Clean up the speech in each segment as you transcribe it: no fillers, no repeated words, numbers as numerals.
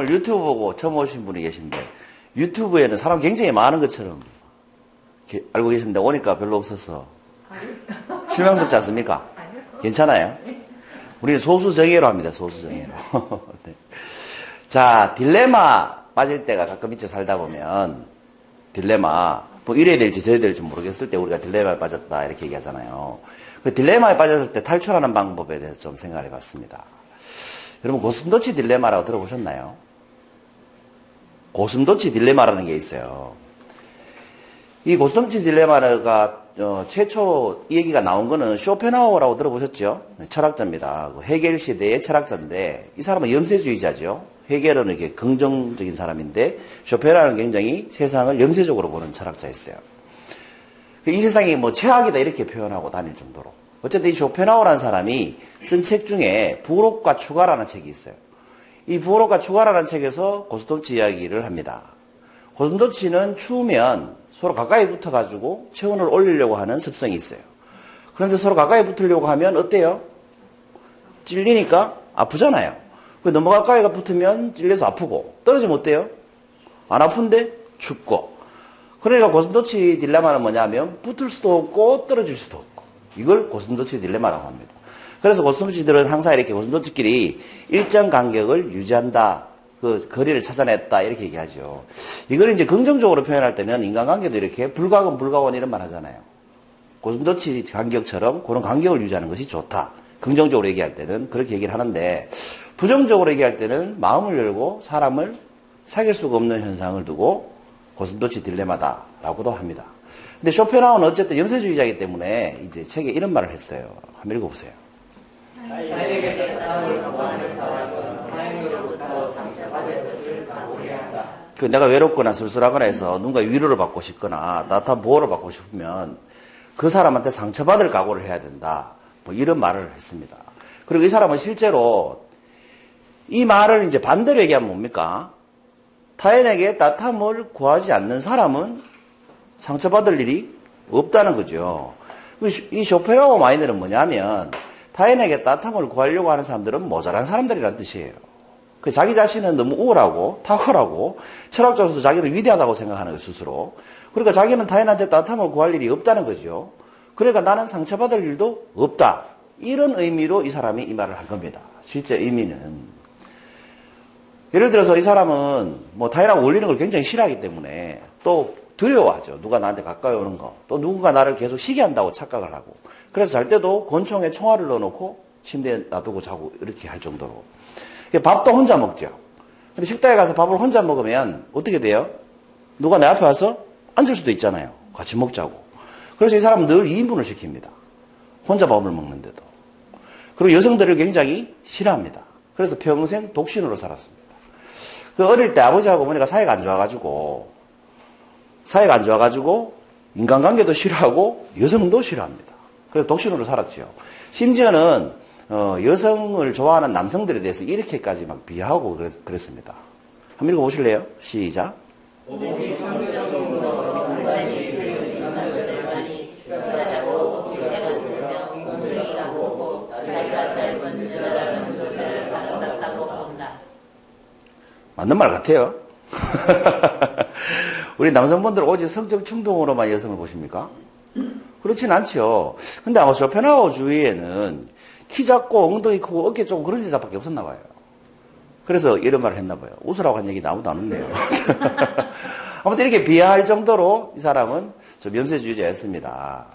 오늘 유튜브 보고 처음 오신 분이 계신데 유튜브에는 사람 굉장히 많은 것처럼 알고 계신데 오니까 별로 없어서 실망스럽지 않습니까? 괜찮아요? 우리는 소수정예로 합니다. 소수정예로. 네. 자, 딜레마 빠질 때가 가끔 있죠. 살다 보면 딜레마 뭐 이래야 될지 저래야 될지 모르겠을 때 우리가 딜레마에 빠졌다 이렇게 얘기하잖아요. 그 딜레마에 빠졌을 때 탈출하는 방법에 대해서 좀 생각을 해봤습니다. 여러분 고슴도치 딜레마라고 들어보셨나요? 고슴도치 딜레마라는 게 있어요. 이 고슴도치 딜레마가 최초 이 얘기가 나온 거는 쇼펜하우어라고 들어보셨죠? 철학자입니다. 헤겔 시대의 철학자인데 이 사람은 염세주의자죠. 헤겔은 이렇게 긍정적인 사람인데 쇼펜하우어는 굉장히 세상을 염세적으로 보는 철학자였어요. 이 세상이 뭐 최악이다 이렇게 표현하고 다닐 정도로. 어쨌든 이 쇼펜하우어라는 사람이 쓴 책 중에 부록과 추가라는 책이 있어요. 이 부록과 추가라는 책에서 고슴도치 이야기를 합니다. 고슴도치는 추우면 서로 가까이 붙어가지고 체온을 올리려고 하는 습성이 있어요. 그런데 서로 가까이 붙으려고 하면 어때요? 찔리니까 아프잖아요. 너무 가까이가 붙으면 찔려서 아프고 떨어지면 어때요? 안 아픈데 춥고. 그러니까 고슴도치 딜레마는 뭐냐면 붙을 수도 없고 떨어질 수도 없고 이걸 고슴도치 딜레마라고 합니다. 그래서 고슴도치들은 항상 이렇게 고슴도치끼리 일정 간격을 유지한다. 그 거리를 찾아냈다 이렇게 얘기하죠. 이걸 이제 긍정적으로 표현할 때는 인간관계도 이렇게 불가근 불가원 이런 말 하잖아요. 고슴도치 간격처럼 그런 간격을 유지하는 것이 좋다. 긍정적으로 얘기할 때는 그렇게 얘기를 하는데 부정적으로 얘기할 때는 마음을 열고 사람을 사귈 수가 없는 현상을 두고 고슴도치 딜레마다라고도 합니다. 근데 쇼펜하우어는 어쨌든 염세주의자이기 때문에 이제 책에 이런 말을 했어요. 한번 읽어보세요. 타인에게 따뜻함을 구하는 사람은 타인으로부터 상처받을 것을 각오해야 한다. 내가 외롭거나 쓸쓸하거나 해서 누군가 위로를 받고 싶거나 따뜻한 보호를 받고 싶으면 그 사람한테 상처받을 각오를 해야 된다. 뭐 이런 말을 했습니다. 그리고 이 사람은 실제로 이 말을 이제 반대로 얘기하면 뭡니까? 타인에게 따뜻함을 구하지 않는 사람은 상처받을 일이 없다는 거죠. 이 쇼펜하우어 마인드는 뭐냐면 타인에게 따뜻함을 구하려고 하는 사람들은 모자란 사람들이라는 뜻이에요. 자기 자신은 너무 우월하고 탁월하고 철학적으로서 자기는 위대하다고 생각하는 거 스스로. 그러니까 자기는 타인한테 따뜻함을 구할 일이 없다는 거죠. 그러니까 나는 상처받을 일도 없다. 이런 의미로 이 사람이 이 말을 한 겁니다. 실제 의미는. 예를 들어서 이 사람은 뭐 타인하고 어울리는 걸 굉장히 싫어하기 때문에 또 두려워하죠. 누가 나한테 가까이 오는 거. 또 누군가 나를 계속 시기한다고 착각을 하고. 그래서 잘 때도 권총에 총알을 넣어놓고 침대에 놔두고 자고 이렇게 할 정도로. 밥도 혼자 먹죠. 근데 식당에 가서 밥을 혼자 먹으면 어떻게 돼요? 누가 내 앞에 와서 앉을 수도 있잖아요. 같이 먹자고. 그래서 이 사람은 늘 2인분을 시킵니다. 혼자 밥을 먹는데도. 그리고 여성들을 굉장히 싫어합니다. 그래서 평생 독신으로 살았습니다. 어릴 때 아버지하고 어머니가 사이가 안 좋아가지고 인간관계도 싫어하고 여성도 싫어합니다. 그래서 독신으로 살았죠. 심지어는 여성을 좋아하는 남성들에 대해서 이렇게까지 막 비하하고 그랬습니다. 한번 읽어보실래요? 시작. 맞는 말 같아요. 우리 남성분들 오직 성적 충동으로만 여성을 보십니까? 그렇진 않죠. 근데 아마 쇼펜하우어 주위에는 키 작고 엉덩이 크고 어깨 좁고 그런 여자밖에 없었나 봐요. 그래서 이런 말을 했나 봐요. 웃으라고 한 얘기 아무도 안 웃네요. 아무튼 이렇게 비하할 정도로 이 사람은 좀 염세주의자였습니다.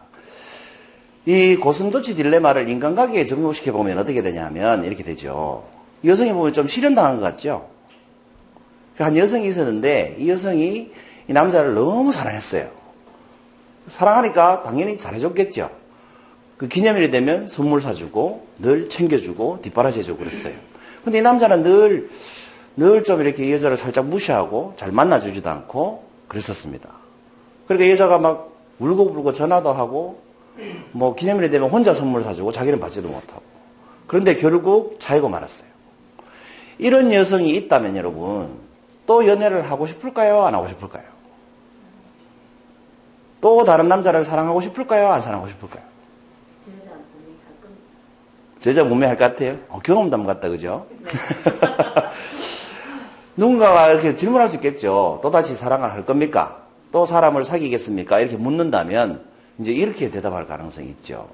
이 고슴도치 딜레마를 인간관계에 적용시켜보면 어떻게 되냐면 이렇게 되죠. 여성이 보면 좀 실현당한 것 같죠? 한 여성이 있었는데 이 여성이 이 남자를 너무 사랑했어요. 사랑하니까 당연히 잘해줬겠죠. 그 기념일이 되면 선물 사주고 늘 챙겨주고 뒷바라지해주고 그랬어요. 근데 이 남자는 늘 좀 이렇게 이 여자를 살짝 무시하고 잘 만나주지도 않고 그랬었습니다. 그러니까 이 여자가 막 울고불고 전화도 하고 뭐 기념일이 되면 혼자 선물 사주고 자기는 받지도 못하고. 그런데 결국 차이고 말았어요. 이런 여성이 있다면 여러분 또 연애를 하고 싶을까요? 안 하고 싶을까요? 또 다른 남자를 사랑하고 싶을까요? 안 사랑하고 싶을까요? 저 여자 문매할 것 같아요? 경험담 같다, 그죠? 네. 누군가가 이렇게 질문할 수 있겠죠. 또다시 사랑을 할 겁니까? 또 사람을 사귀겠습니까? 이렇게 묻는다면 이제 이렇게 대답할 가능성이 있죠.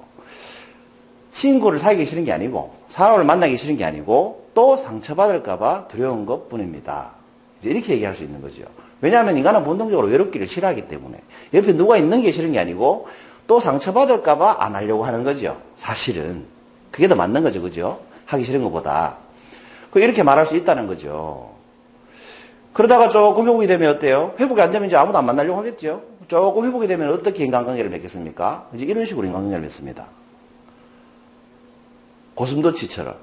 친구를 사귀기 싫은 게 아니고 사람을 만나기 싫은 게 아니고 또 상처받을까봐 두려운 것 뿐입니다. 이제 이렇게 얘기할 수 있는 거죠. 왜냐하면 인간은 본능적으로 외롭기를 싫어하기 때문에 옆에 누가 있는 게 싫은 게 아니고 또 상처받을까봐 안 하려고 하는 거죠. 사실은 그게 더 맞는 거죠. 그죠? 하기 싫은 것보다. 이렇게 말할 수 있다는 거죠. 그러다가 조금 회복이 되면 어때요? 회복이 안 되면 이제 아무도 안 만나려고 하겠죠. 조금 회복이 되면 어떻게 인간관계를 맺겠습니까? 이제 이런 식으로 인간관계를 맺습니다. 고슴도치처럼.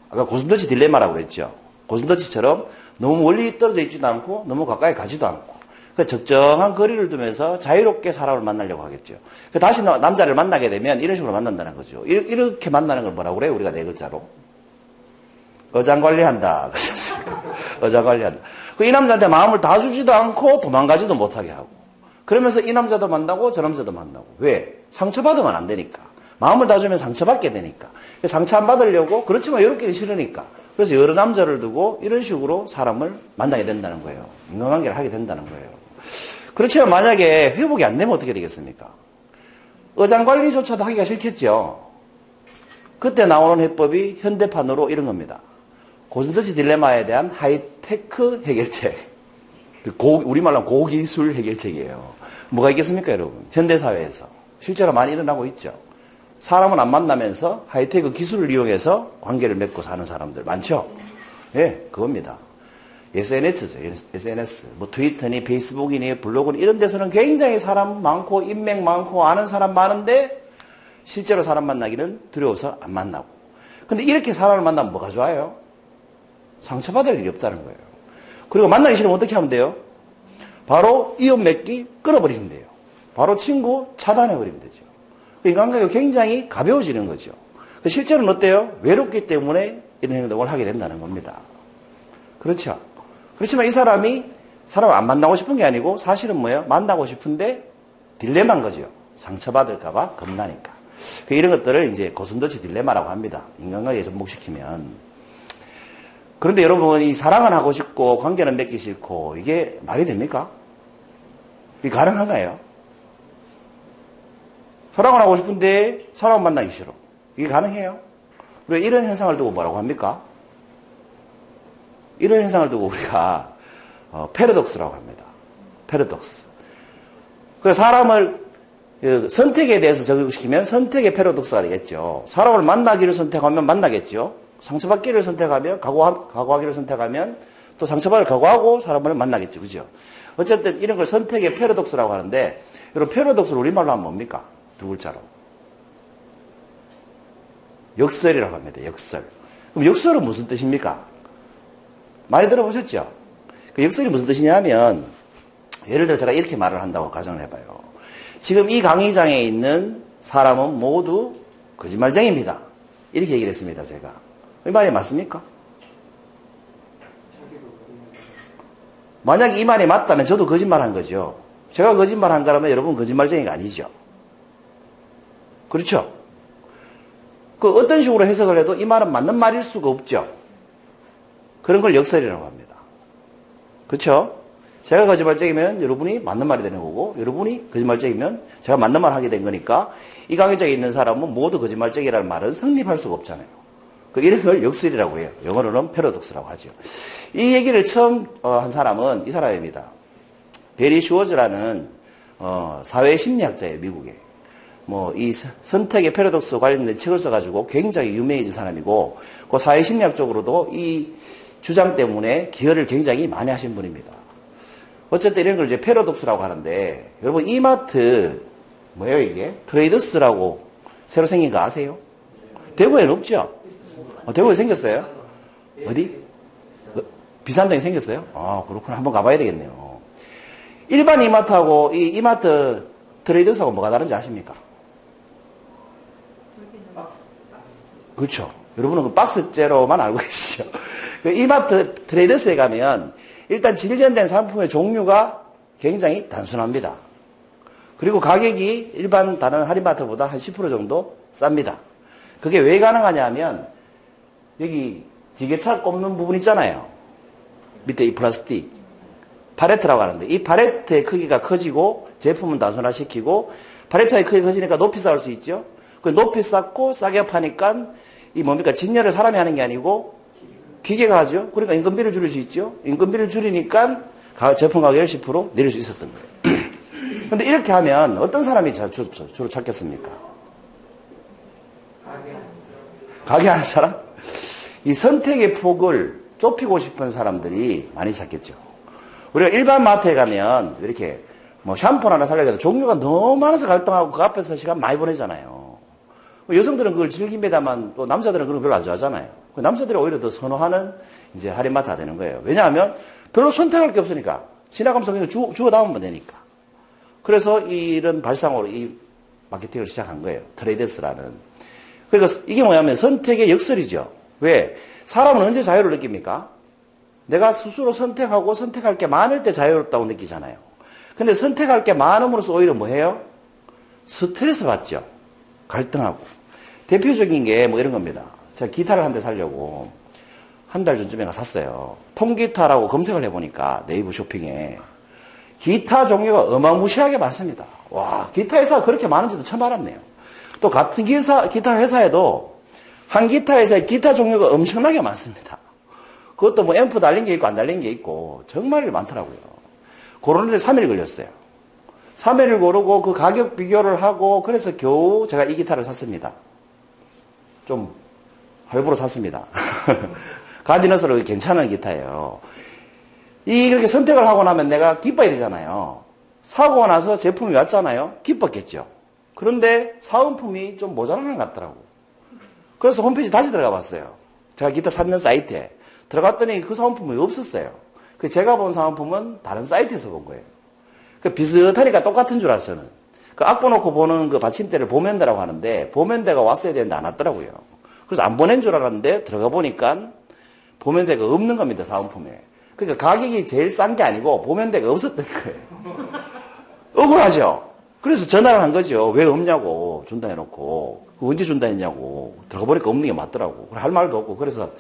아까 고슴도치 딜레마라고 그랬죠. 고슴도치처럼 너무 멀리 떨어져 있지도 않고 너무 가까이 가지도 않고 적정한 거리를 두면서 자유롭게 사람을 만나려고 하겠죠. 다시 남자를 만나게 되면 이런 식으로 만난다는 거죠. 이렇게 만나는 걸 뭐라고 그래요? 우리가 네 글자로. 어장관리한다. 어장관리한다. 이 남자한테 마음을 다 주지도 않고 도망가지도 못하게 하고 그러면서 이 남자도 만나고 저 남자도 만나고. 왜? 상처받으면 안 되니까. 마음을 다 주면 상처받게 되니까. 상처 안 받으려고 그렇지만 외롭기는 싫으니까. 그래서 여러 남자를 두고 이런 식으로 사람을 만나게 된다는 거예요. 인간관계를 하게 된다는 거예요. 그렇지만 만약에 회복이 안 되면 어떻게 되겠습니까? 어장관리조차도 하기가 싫겠죠. 그때 나오는 해법이 현대판으로 이런 겁니다. 고슴도치 딜레마에 대한 하이테크 해결책. 우리말로 하면 고기술 해결책이에요. 뭐가 있겠습니까, 여러분? 현대사회에서. 실제로 많이 일어나고 있죠. 사람은 안 만나면서 하이테크 기술을 이용해서 관계를 맺고 사는 사람들 많죠? 예, 그겁니다. SNS죠, SNS. 뭐 트위터니 페이스북이니 블로그니 이런 데서는 굉장히 사람 많고 인맥 많고 아는 사람 많은데 실제로 사람 만나기는 두려워서 안 만나고. 근데 이렇게 사람을 만나면 뭐가 좋아요? 상처받을 일이 없다는 거예요. 그리고 만나기 싫으면 어떻게 하면 돼요? 바로 이웃 맺기 끊어버리면 돼요. 바로 친구 차단해버리면 되죠. 인간관계가 굉장히 가벼워지는 거죠. 실제로는 어때요? 외롭기 때문에 이런 행동을 하게 된다는 겁니다. 그렇죠? 그렇지만 이 사람이 사람을 안 만나고 싶은 게 아니고 사실은 뭐예요? 만나고 싶은데 딜레마인 거죠. 상처받을까봐 겁나니까. 이런 것들을 이제 고슴도치 딜레마라고 합니다. 인간관계에 접목시키면. 그런데 여러분, 이 사랑은 하고 싶고 관계는 맺기 싫고 이게 말이 됩니까? 이게 가능한가요? 사랑을 하고 싶은데 사람을 만나기 싫어. 이게 가능해요? 왜 이런 현상을 두고 뭐라고 합니까? 이런 현상을 두고 우리가 패러독스라고 합니다. 패러독스. 그래서 사람을 선택에 대해서 적용시키면 선택의 패러독스가 되겠죠. 사람을 만나기를 선택하면 만나겠죠. 상처받기를 선택하면 각오하기를 선택하면 또 상처받을 각오하고 사람을 만나겠죠. 그죠? 어쨌든 이런 걸 선택의 패러독스라고 하는데 여러분 패러독스를 우리말로 하면 뭡니까? 두 글자로. 역설이라고 합니다. 역설. 그럼 역설은 무슨 뜻입니까? 많이 들어보셨죠? 그 역설이 무슨 뜻이냐면 예를 들어 제가 이렇게 말을 한다고 가정을 해봐요. 지금 이 강의장에 있는 사람은 모두 거짓말쟁이입니다. 이렇게 얘기를 했습니다. 제가. 이 말이 맞습니까? 만약 이 말이 맞다면 저도 거짓말한 거죠. 제가 거짓말한 거라면 여러분 거짓말쟁이가 아니죠. 그렇죠? 그 어떤 식으로 해석을 해도 이 말은 맞는 말일 수가 없죠. 그런 걸 역설이라고 합니다. 그렇죠? 제가 거짓말쟁이면 여러분이 맞는 말이 되는 거고 여러분이 거짓말쟁이면 제가 맞는 말 하게 된 거니까 이 강의장에 있는 사람은 모두 거짓말쟁이라는 말은 성립할 수가 없잖아요. 이런 걸 역설이라고 해요. 영어로는 패러독스라고 하죠. 이 얘기를 처음 한 사람은 이 사람입니다. 베리 슈워즈라는 사회심리학자예요. 미국에. 이 선택의 패러독스 관련된 책을 써가지고 굉장히 유명해진 사람이고 그 사회심리학 쪽으로도 이 주장 때문에 기여를 굉장히 많이 하신 분입니다. 어쨌든 이런 걸 이제 패러독스라고 하는데 여러분 이마트 뭐예요 이게? 트레이더스라고 새로 생긴 거 아세요? 대구에는 없죠? 대구에 생겼어요? 어디? 비산동에 생겼어요? 아 그렇구나. 한번 가봐야 되겠네요. 일반 이마트하고 이 이마트 트레이더스하고 뭐가 다른지 아십니까? 그렇죠. 여러분은 그 박스째로만 알고 계시죠. 그 이마트 트레이더스에 가면 일단 진전된 상품의 종류가 굉장히 단순합니다. 그리고 가격이 일반 다른 할인마트보다 한 10% 정도 쌉니다. 그게 왜 가능하냐 하면 여기 지게차 꼽는 부분 있잖아요. 밑에 이 플라스틱. 팔레트라고 하는데 이 팔레트의 크기가 커지고 제품은 단순화시키고 팔레트의 크기가 커지니까 높이 쌓을 수 있죠. 그 높이 쌓고 싸게 파니까 이 뭡니까? 진열을 사람이 하는 게 아니고 기계가 하죠. 그러니까 인건비를 줄일 수 있죠. 인건비를 줄이니까 제품 가격을 10% 내릴 수 있었던 거예요. 근데 이렇게 하면 어떤 사람이 주로 찾겠습니까? 가게 하는 사람? 이 선택의 폭을 좁히고 싶은 사람들이 많이 찾겠죠. 우리가 일반 마트에 가면 이렇게 뭐 샴푸나 하나 살려고 해도 종류가 너무 많아서 갈등하고 그 앞에서 시간 많이 보내잖아요. 여성들은 그걸 즐깁니다만 또 남자들은 그런 거 별로 안 좋아하잖아요. 남자들이 오히려 더 선호하는 이제 할인마트가 되는 거예요. 왜냐하면 별로 선택할 게 없으니까. 지나가면서 그냥 주워 담으면 되니까. 그래서 이런 발상으로 이 마케팅을 시작한 거예요. 트레이더스라는. 그러니까 이게 뭐냐면 선택의 역설이죠. 왜? 사람은 언제 자유를 느낍니까? 내가 스스로 선택하고 선택할 게 많을 때 자유롭다고 느끼잖아요. 근데 선택할 게 많음으로써 오히려 뭐 해요? 스트레스 받죠. 갈등하고. 대표적인 게 뭐 이런 겁니다. 제가 기타를 한 대 사려고 한 달 전쯤에 샀어요. 통기타라고 검색을 해보니까 네이버 쇼핑에 기타 종류가 어마무시하게 많습니다. 와, 기타 회사가 그렇게 많은지도 처음 알았네요. 또 같은 기타 회사에도 한 기타 회사에 기타 종류가 엄청나게 많습니다. 그것도 뭐 앰프 달린 게 있고 안 달린 게 있고 정말 많더라고요. 고르는데 3일 걸렸어요. 3일을 고르고 그 가격 비교를 하고 그래서 겨우 제가 이 기타를 샀습니다. 좀 할부로 샀습니다. 가디너스로 괜찮은 기타예요. 이렇게 선택을 하고 나면 내가 기뻐야 되잖아요. 사고 나서 제품이 왔잖아요. 기뻤겠죠. 그런데 사은품이 좀 모자라는 것 같더라고. 그래서 홈페이지 다시 들어가 봤어요. 제가 기타 샀는 사이트에. 들어갔더니 그 사은품이 없었어요. 그 제가 본 사은품은 다른 사이트에서 본 거예요. 그 비슷하니까 똑같은 줄 알았어요. 저는. 그 악보 놓고 보는 그 받침대를 보면대라고 하는데 보면대가 왔어야 되는데 안 왔더라고요. 그래서 안 보낸 줄 알았는데 들어가 보니까 보면대가 없는 겁니다. 사은품에. 그러니까 가격이 제일 싼 게 아니고 보면대가 없었던 거예요. 억울하죠? 그래서 전화를 한 거죠. 왜 없냐고 준다 해놓고 언제 준다 했냐고 들어가 보니까 없는 게 맞더라고. 할 말도 없고 그래서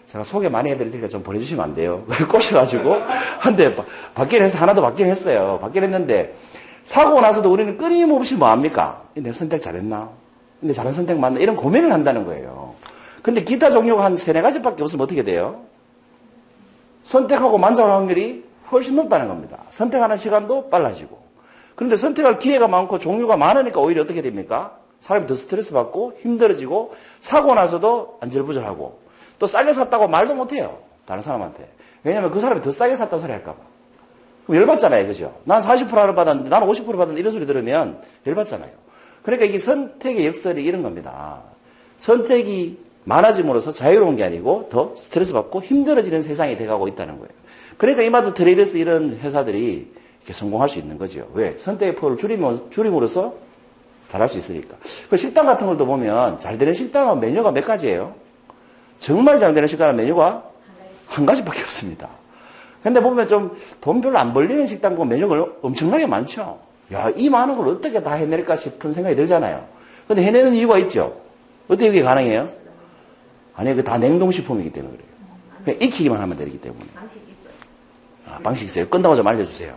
제가 소개 많이 해드릴 테니까 좀 보내주시면 안 돼요. 꼬셔가지고 한 대 받긴 해서 하나 더 받긴 했어요. 받긴 했는데 사고 나서도 우리는 끊임없이 뭐 합니까? 내가 선택 잘했나? 근데 잘한 선택 맞나? 이런 고민을 한다는 거예요. 근데 기타 종류가 한 3-4가지밖에 없으면 어떻게 돼요? 선택하고 만족할 확률이 훨씬 높다는 겁니다. 선택하는 시간도 빨라지고. 그런데 선택할 기회가 많고 종류가 많으니까 오히려 어떻게 됩니까? 사람이 더 스트레스 받고 힘들어지고 사고 나서도 안절부절하고 또 싸게 샀다고 말도 못해요. 다른 사람한테. 왜냐하면 그 사람이 더 싸게 샀다는 소리 할까 봐. 그럼 열받잖아요. 그죠? 난 40%를 받았는데 나는 50% 받았는데 이런 소리 들으면 열받잖아요. 그러니까 이게 선택의 역설이 이런 겁니다. 선택이 많아짐으로써 자유로운 게 아니고 더 스트레스 받고 힘들어지는 세상이 돼가고 있다는 거예요. 그러니까 이마트 트레이더스 이런 회사들이 이렇게 성공할 수 있는 거죠. 왜? 선택의 폭을 줄임으로써 잘할 수 있으니까. 그 식당 같은 걸도 보면 잘 되는 식당은 메뉴가 몇 가지예요? 정말 잘 되는 식당은 메뉴가 한 가지밖에 없습니다. 근데 보면 좀 돈 별로 안 벌리는 식당 보면 메뉴가 엄청나게 많죠. 야, 이 많은 걸 어떻게 다 해낼까 싶은 생각이 들잖아요. 근데 해내는 이유가 있죠. 어떻게 이게 가능해요? 아니, 그 다 냉동식품이기 때문에 그래요. 그냥 익히기만 하면 되기 때문에. 방식 있어요. 아, 방식 있어요. 끝나고 좀 알려주세요.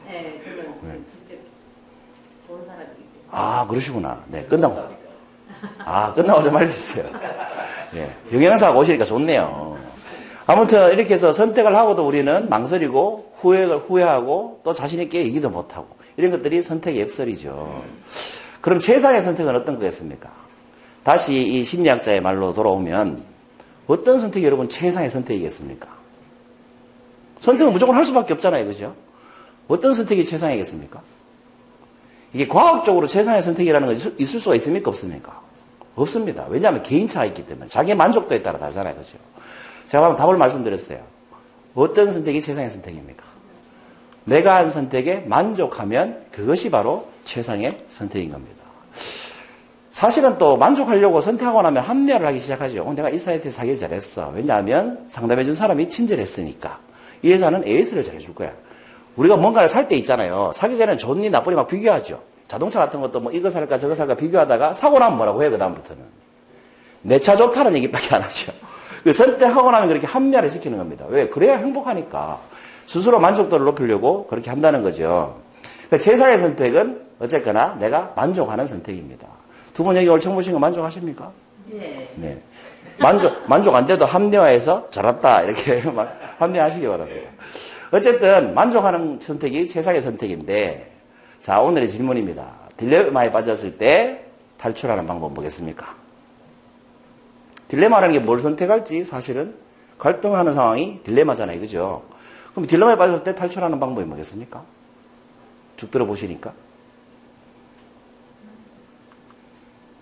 네, 저는 직접 본 사람이기 때문에. 아, 그러시구나. 네, 끝나고. 아, 끝나고 좀 알려주세요. 네, 영양사가 오시니까 좋네요. 아무튼 이렇게 해서 선택을 하고도 우리는 망설이고 후회하고 또 자신있게 얘기도 못하고 이런 것들이 선택의 역설이죠. 그럼 최상의 선택은 어떤 거겠습니까? 다시 이 심리학자의 말로 돌아오면 어떤 선택이 여러분 최상의 선택이겠습니까? 선택은 무조건 할 수밖에 없잖아요. 그죠? 어떤 선택이 최상이겠습니까? 이게 과학적으로 최상의 선택이라는 건 있을 수가 있습니까? 없습니까? 없습니다. 왜냐하면 개인차가 있기 때문에. 자기의 만족도에 따라 다르잖아요. 그죠? 제가 방금 답을 말씀드렸어요. 어떤 선택이 최상의 선택입니까? 내가 한 선택에 만족하면 그것이 바로 최상의 선택인 겁니다. 사실은 또 만족하려고 선택하고 나면 합리화를 하기 시작하죠. 내가 이 사이트에 사기를 잘했어. 왜냐하면 상담해준 사람이 친절했으니까. 이 회사는 AS를 잘해줄 거야. 우리가 뭔가를 살 때 있잖아요. 사기 전에는 좋니 나쁘니 막 비교하죠. 자동차 같은 것도 뭐 이거 살까 저거 살까 비교하다가 사고 나면 뭐라고 해요. 그 다음부터는. 내 차 좋다는 얘기밖에 안 하죠. 그 선택하고 나면 그렇게 합리화를 시키는 겁니다. 왜? 그래야 행복하니까. 스스로 만족도를 높이려고 그렇게 한다는 거죠. 그러니까 제사의 선택은 어쨌거나 내가 만족하는 선택입니다. 두 분 여기 올 처음 보신 거 만족하십니까? 네. 네. 만족 안 돼도 합리화해서 잘했다. 이렇게 합리화하시기 바랍니다. 어쨌든 만족하는 선택이 최상의 선택인데, 자, 오늘의 질문입니다. 딜레마에 빠졌을 때 탈출하는 방법은 뭐겠습니까? 딜레마라는 게 뭘 선택할지 사실은 갈등하는 상황이 딜레마잖아요. 그죠? 그럼 딜레마에 빠졌을 때 탈출하는 방법이 뭐겠습니까? 쭉 들어보시니까.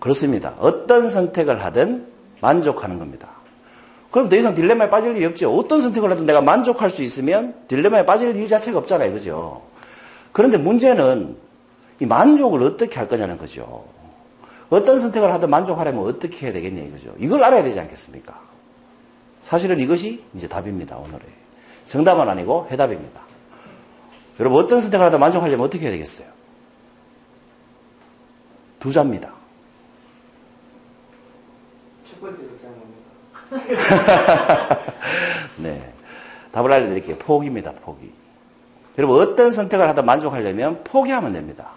그렇습니다. 어떤 선택을 하든 만족하는 겁니다. 그럼 더 이상 딜레마에 빠질 일이 없죠. 어떤 선택을 하든 내가 만족할 수 있으면 딜레마에 빠질 일 자체가 없잖아요. 그죠? 그런데 문제는 이 만족을 어떻게 할 거냐는 거죠. 어떤 선택을 하든 만족하려면 어떻게 해야 되겠냐 이거죠. 이걸 알아야 되지 않겠습니까? 사실은 이것이 이제 답입니다. 오늘의. 정답은 아니고 해답입니다. 여러분 어떤 선택을 하든 만족하려면 어떻게 해야 되겠어요? 두 자입니다. 첫 번째 문제입니다. 네. 답을 알려드릴게요. 포기입니다. 포기. 여러분 어떤 선택을 하든 만족하려면 포기하면 됩니다.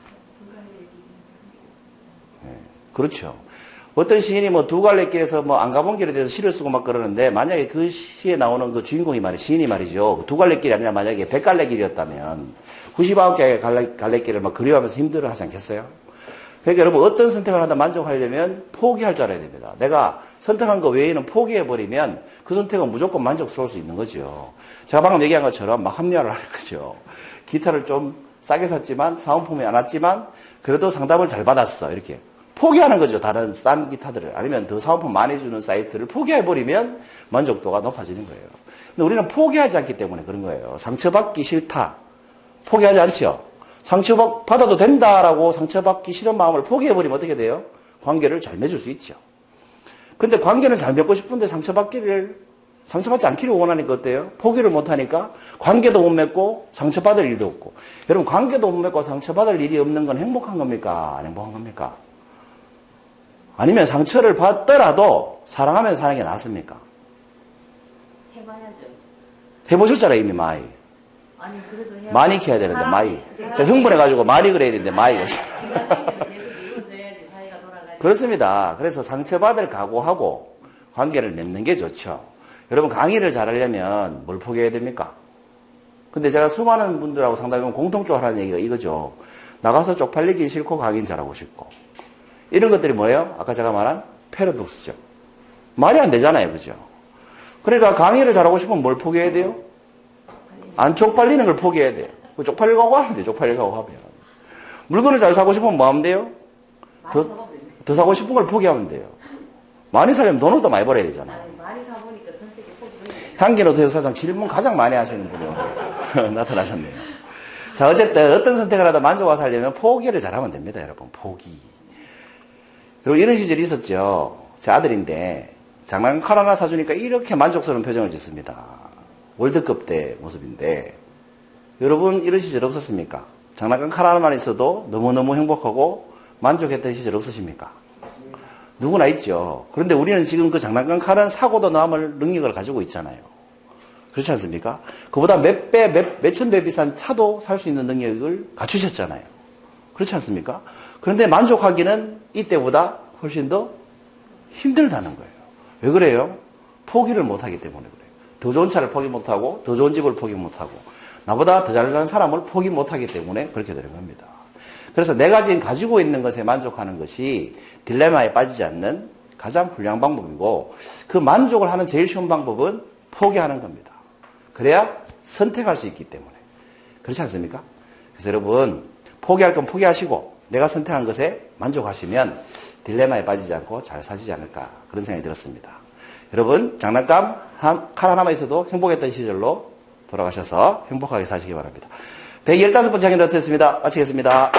네. 그렇죠. 어떤 시인이 뭐 두 갈래 길에서 뭐 안 가본 길에 대해서 시를 쓰고 막 그러는데 만약에 그 시에 나오는 그 주인공이 시인이 말이죠. 두 갈래 길이 아니라 만약에 100갈래 길이었다면 99개의 갈래길을 막 그리워하면서 힘들어 하지 않겠어요? 그러니까 여러분 어떤 선택을 하다 만족하려면 포기할 줄 알아야 됩니다. 내가 선택한 거 외에는 포기해버리면 그 선택은 무조건 만족스러울 수 있는 거죠. 제가 방금 얘기한 것처럼 막 합리화를 하는 거죠. 기타를 좀 싸게 샀지만 사은품이 안 왔지만 그래도 상담을 잘 받았어. 이렇게. 포기하는 거죠. 다른 싼 기타들을. 아니면 더 사은품 많이 주는 사이트를 포기해버리면 만족도가 높아지는 거예요. 근데 우리는 포기하지 않기 때문에 그런 거예요. 상처받기 싫다. 포기하지 않죠. 상처받아도 된다라고 상처받기 싫은 마음을 포기해버리면 어떻게 돼요? 관계를 잘 맺을 수 있죠. 근데 관계는 잘 맺고 싶은데 상처받지 않기를 원하니까 어때요? 포기를 못하니까 관계도 못 맺고 상처받을 일도 없고. 여러분 관계도 못 맺고 상처받을 일이 없는 건 행복한 겁니까? 안 행복한 겁니까? 아니면 상처를 받더라도 사랑하면서 사는 게 낫습니까? 해봐야죠. 해보셨잖아요 이미 많이. 아니 그래도 해야 많이 키워야 되는데 많이. 저 흥분해가지고 많이 그래야 되는데 많이. 계속 이루어져야지 사이가 돌아가지. 그렇습니다. 그래서 상처받을 각오하고 관계를 맺는 게 좋죠. 여러분 강의를 잘하려면 뭘 포기해야 됩니까? 근데 제가 수많은 분들하고 상담해보면 공통적으로 하는 얘기가 이거죠. 나가서 쪽팔리기 싫고 강의는 잘하고 싶고. 이런 것들이 뭐예요? 아까 제가 말한 패러독스죠. 말이 안 되잖아요. 그죠? 그러니까 강의를 잘하고 싶으면 뭘 포기해야 돼요? 안 쪽팔리는 걸 포기해야 돼요. 쪽팔리고 하면 돼요. 쪽팔리고 하면. 물건을 잘 사고 싶으면 뭐 하면 돼요? 더 사고 싶은 걸 포기하면 돼요. 많이 사려면 돈을 더 많이 벌어야 되잖아요. 아니, 많이 사보니까 선택이 포기해요. 향기노 사상 질문 가장 많이 하시는 분이 나타나셨네요. 자, 어쨌든 어떤 선택을 하다 만족하고 살려면 포기를 잘하면 됩니다. 여러분, 포기. 그리고 이런 시절이 있었죠. 제 아들인데 장난감 하나 사주니까 이렇게 만족스러운 표정을 짓습니다. 월드컵 때 모습인데 여러분 이런 시절 없었습니까? 장난감 칼 하나만 있어도 너무너무 행복하고 만족했던 시절 없으십니까? 누구나 있죠. 그런데 우리는 지금 그 장난감 칼은 사고도 남을 능력을 가지고 있잖아요. 그렇지 않습니까? 그보다 몇천 배 비싼 차도 살 수 있는 능력을 갖추셨잖아요. 그렇지 않습니까? 그런데 만족하기는 이때보다 훨씬 더 힘들다는 거예요. 왜 그래요? 포기를 못하기 때문에 그래요. 더 좋은 차를 포기 못하고 더 좋은 집을 포기 못하고 나보다 더 잘나는 사람을 포기 못하기 때문에 그렇게 되는 겁니다. 그래서 내가 지금 가지고 있는 것에 만족하는 것이 딜레마에 빠지지 않는 가장 훌륭한 방법이고 그 만족을 하는 제일 쉬운 방법은 포기하는 겁니다. 그래야 선택할 수 있기 때문에. 그렇지 않습니까? 그래서 여러분 포기할 건 포기하시고 내가 선택한 것에 만족하시면 딜레마에 빠지지 않고 잘 사시지 않을까 그런 생각이 들었습니다. 여러분 장난감 칼 하나만 있어도 행복했던 시절로 돌아가셔서 행복하게 사시기 바랍니다. 115번째 강의를 마치겠습니다.